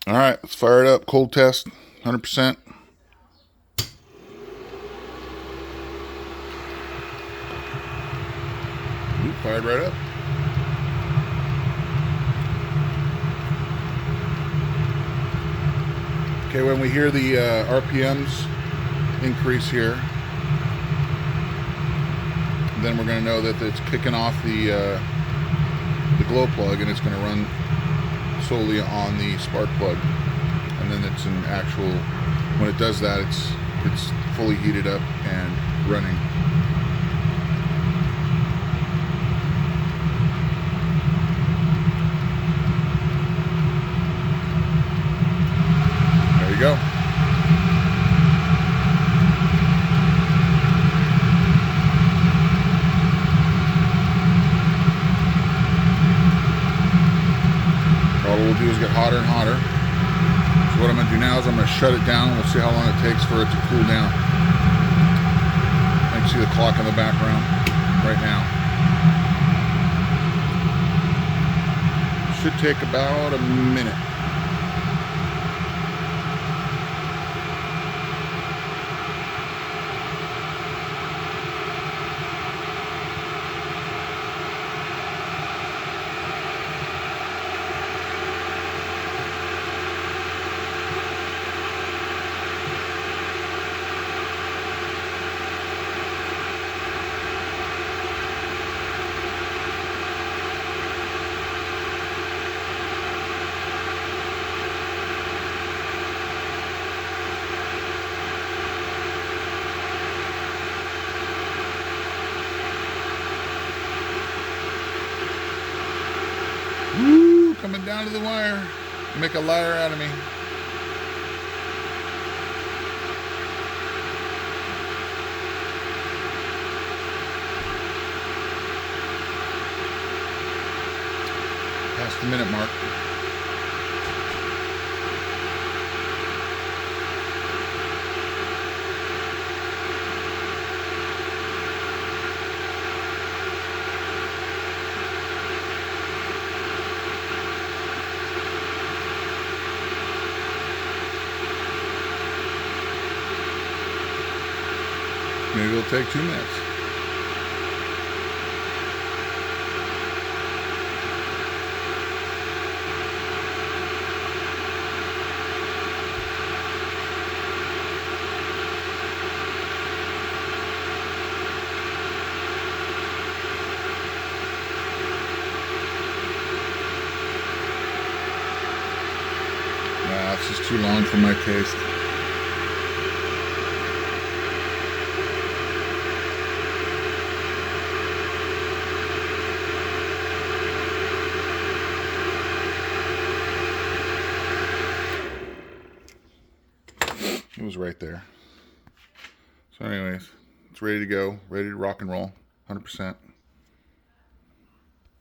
All right, let's fire it up. Cold test, 100%. Ooh, fired right up. Okay, when we hear the RPMs increase here, then we're going to know that it's kicking off the glow plug, and it's going to run solely on the spark plug. And then it's an actual, when it does that, it's fully heated up and running. There you go. All we'll do is get hotter and hotter. So what I'm going to do now is I'm going to shut it down. We'll see how long it takes for it to cool down. I can see the clock in the background right now. Should take about a minute. Woo, coming down to the wire. Make a liar out of me. Past the minute mark. Maybe it'll take 2 minutes. Nah, it's just too long for my taste. It was right there. So anyways, it's ready to go, ready to rock and roll, 100%.